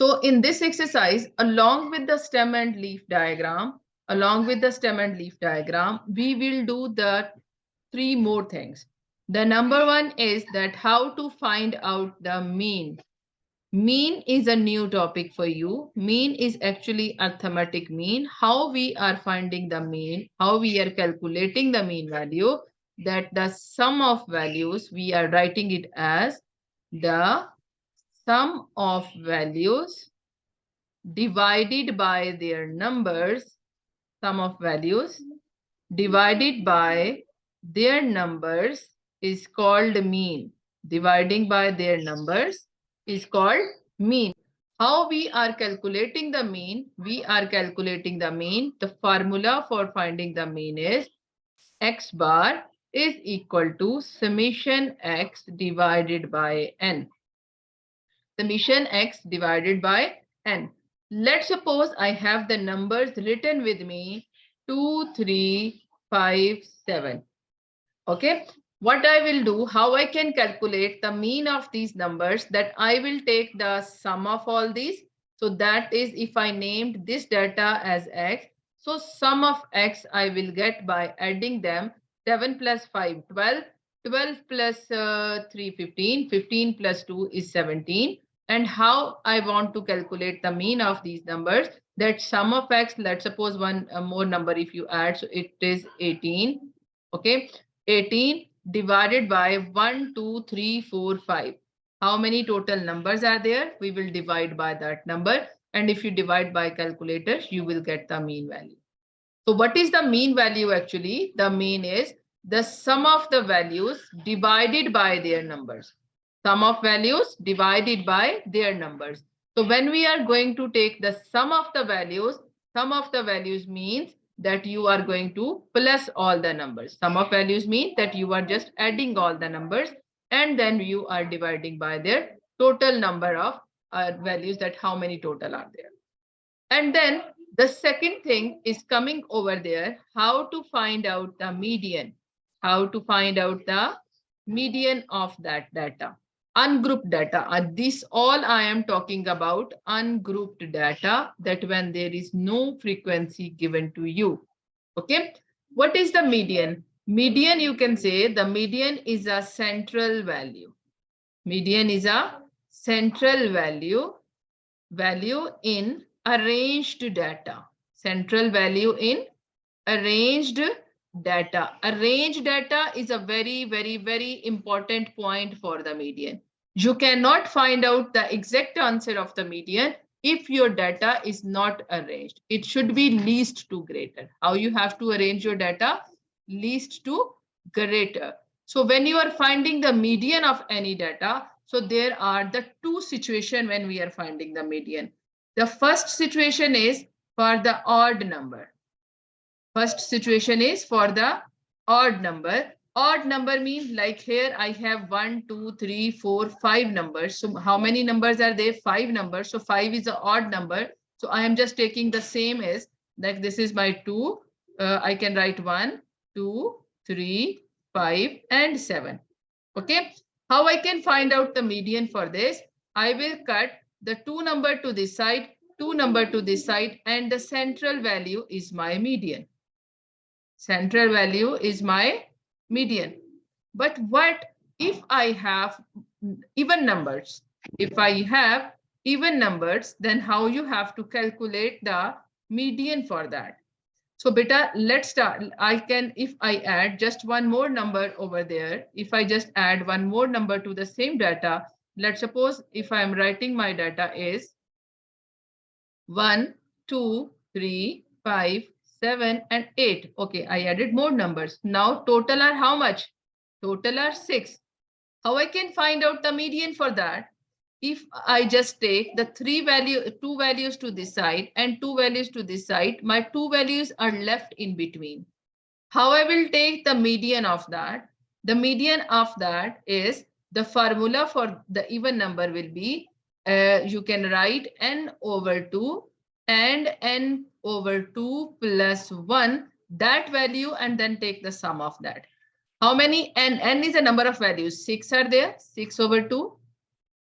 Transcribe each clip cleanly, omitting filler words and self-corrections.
So in this exercise, along with the stem and leaf diagram, we will do the three more things. The number one is that how to find out the mean. Mean is a new topic for you. Mean is actually arithmetic mean. How we are finding the mean, how we are calculating the mean value, that the sum of values, we are writing it as the sum of values divided by their numbers, sum of values divided by their numbers is called mean. Dividing by their numbers is called mean. How we are calculating the mean? We are calculating the mean. The formula for finding the mean is x bar is equal to summation x divided by n. Summation x divided by n. Let's suppose I have the numbers written with me 2, 3, 5, 7. Okay. What I will do, how I can calculate the mean of these numbers, that I will take the sum of all these. So that is, if I named this data as x, so sum of x I will get by adding them. 7 plus 5, 12. 12 plus 3, 15. 15 plus 2 is 17. And how I want to calculate the mean of these numbers, that sum of x, let's suppose one more number if you add, so it is 18. Okay. 18 divided by 1, 2, 3, 4, 5. How many total numbers are there? We will divide by that number. And if you divide by calculators, you will get the mean value. So what is the mean value actually? The mean is the sum of the values divided by their numbers. Sum of values divided by their numbers. So when we are going to take the sum of the values means that you are going to plus all the numbers. Sum of values mean that you are just adding all the numbers and then you are dividing by their total number of values, that how many total are there. And then the second thing is coming over there, how to find out the median. How to find out the median of that data. Ungrouped data. This all I am talking about ungrouped data, that when there is no frequency given to you. Okay. What is the median? Median, you can say the median is a central value. Median is a central value in arranged data. Central value in arranged data. Arranged data is a very, very, very important point for the median. You cannot find out the exact answer of the median if your data is not arranged. It should be least to greater. How you have to arrange your data? Least to greater. So when you are finding the median of any data, so there are the two situations when we are finding the median. The first situation is for the odd number. First situation is for the odd number. Odd number means, like here I have 1, 2, 3, 4, 5 numbers. So how many numbers are there? 5 numbers. So 5 is an odd number. So I am just taking the same as, like this is my 2. I can write 1, 2, 3, 5 and 7. Okay. How I can find out the median for this? I will cut the 2 number to this side, 2 number to this side, and the central value is my median. Central value is my median. But what if I have even numbers? If I have even numbers, then how you have to calculate the median for that? So beta, let's start. I can, if I add just one more number over there, if I just add one more number to the same data, let's suppose if I'm writing my data is 1, 2, 3, 5, 7 and 8. Okay, I added more numbers. Now total are how much? Total are 6. How I can find out the median for that? If I just take the 2 values to this side and 2 values to this side, my 2 values are left in between. How I will take the median of that? The median of that is, the formula for the even number will be, you can write n over 2 and n over 2 plus 1, that value, and then take the sum of that. How many n? N is a number of values. 6 are there. 6 over 2.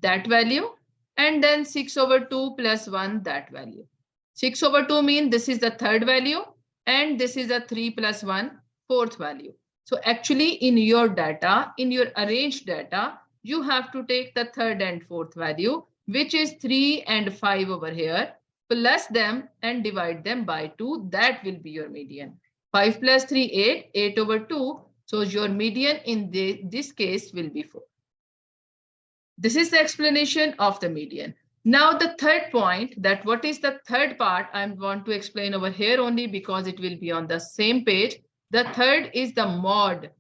That value. and then 6 over 2 plus 1, that value. 6 over 2 means this is the third value, and this is a 3 plus 1, fourth value. So actually in your data, in your arranged data, you have to take the third and fourth value, which is 3 and 5 over here, plus them and divide them by 2. That will be your median. 5 plus 3, 8, 8 over 2. So your median in this case will be 4. This is the explanation of the median. Now the third point, that what is the third part, I want to explain over here only because it will be on the same page. The third is the mod.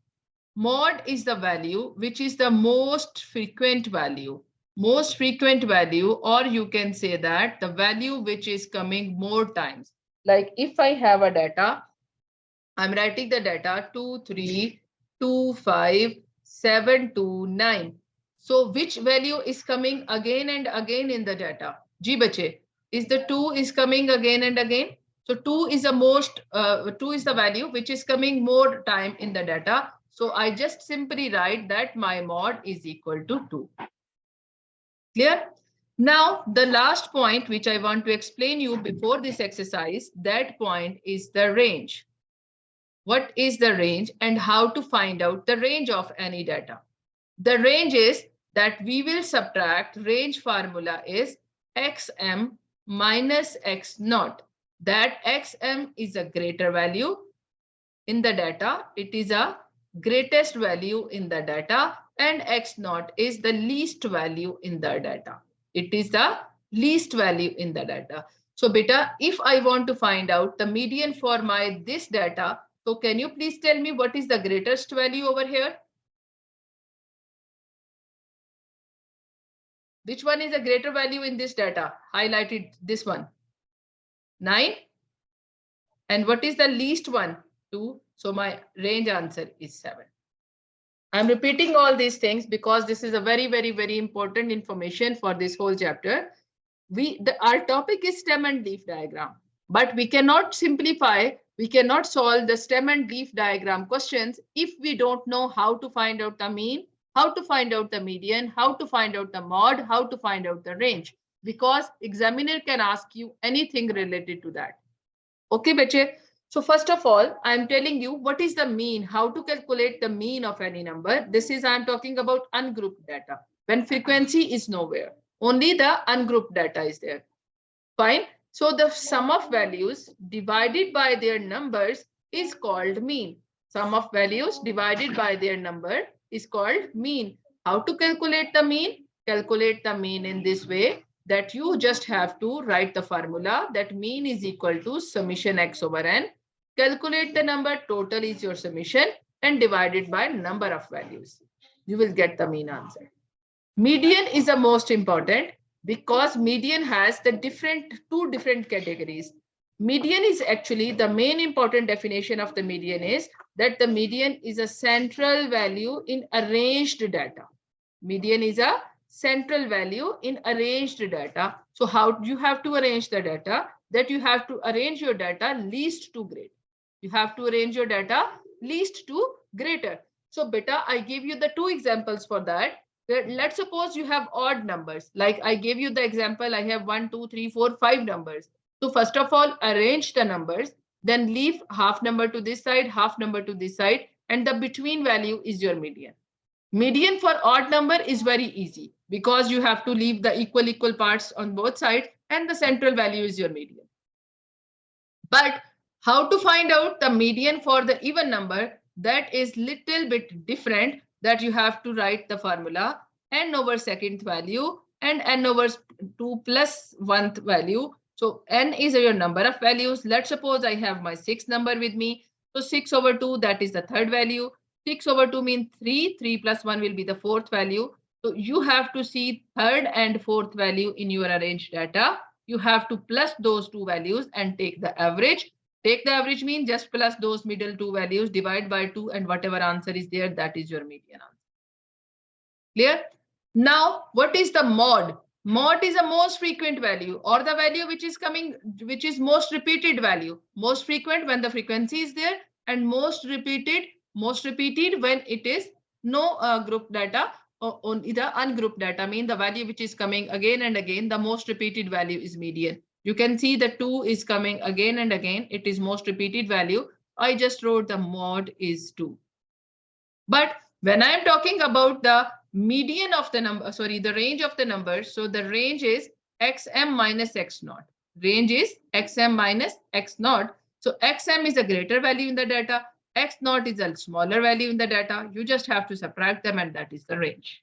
Mod is the value which is the most frequent value. Most frequent value, or you can say that the value which is coming more times. Like if I have a data, I'm writing the data 2, 3, 2, 5, 7, 2, 9. So which value is coming again and again in the data? Ji bache, is the 2 is coming again and again? So 2 is the 2 is the value which is coming more time in the data. So I just simply write that my mod is equal to 2. Clear? Now, the last point which I want to explain you before this exercise, that point is the range. What is the range and how to find out the range of any data? The range is that we will subtract, range formula is xm minus x naught. That xm is a greater value in the data. It is a greatest value in the data, and x naught is the least value in the data. It is the least value in the data. So beta, if I want to find out the median for my this data, so can you please tell me what is the greatest value over here? Which one is a greater value in this data? Highlighted this one. 9. And what is the least one? 2. So my range answer is 7. I'm repeating all these things because this is a very, very, very important information for this whole chapter. Our topic is stem and leaf diagram, but we cannot simplify, we cannot solve the stem and leaf diagram questions if we don't know how to find out the mean, how to find out the median, how to find out the mod, how to find out the range, because examiner can ask you anything related to that. Okay, bache. So first of all, I'm telling you what is the mean, how to calculate the mean of any number. This is, I'm talking about ungrouped data. When frequency is nowhere, only the ungrouped data is there. Fine. So the sum of values divided by their numbers is called mean. Sum of values divided by their number is called mean. How to calculate the mean? Calculate the mean in this way, that you just have to write the formula that mean is equal to summation x over n. Calculate the number, total is your summation, and divide it by number of values. You will get the mean answer. Median is the most important because median has the two different categories. Median is actually the main important definition of the median is that the median is a central value in arranged data. Median is a central value in arranged data. So how you have to arrange the data? That you have to arrange your data least to great. You have to arrange your data least to greater. So beta, I gave you the two examples for that. Let's suppose you have odd numbers. Like I gave you the example, I have 1, 2, 3, 4, 5 numbers. So first of all, arrange the numbers, then leave half number to this side, half number to this side, and the between value is your median. Median for odd number is very easy because you have to leave the equal parts on both sides, and the central value is your median. But how to find out the median for the even number? That is little bit different, that you have to write the formula n over second value and n over 2 plus 1th value. So n is your number of values. Let's suppose I have my 6 number with me. So 6 over 2, that is the third value. 6 over 2 means 3. 3 plus 1 will be the fourth value. So you have to see third and fourth value in your arranged data. You have to plus those two values and take the average. Take the average mean, just plus those middle two values, divide by 2, and whatever answer is there, that is your median answer. Clear? Now, what is the mod? Mod is the most frequent value, or the value which is coming, which is most repeated value. Most frequent when the frequency is there, and most repeated when it is no group data, on the ungrouped data, mean the value which is coming again and again, the most repeated value is median. You can see the 2 is coming again and again. It is most repeated value. I just wrote the mod is 2. But when I'm talking about the median of the number, sorry, the range of the numbers, so the range is xm minus x naught. Range is xm minus x naught. So xm is a greater value in the data, x naught is a smaller value in the data. You just have to subtract them, and that is the range.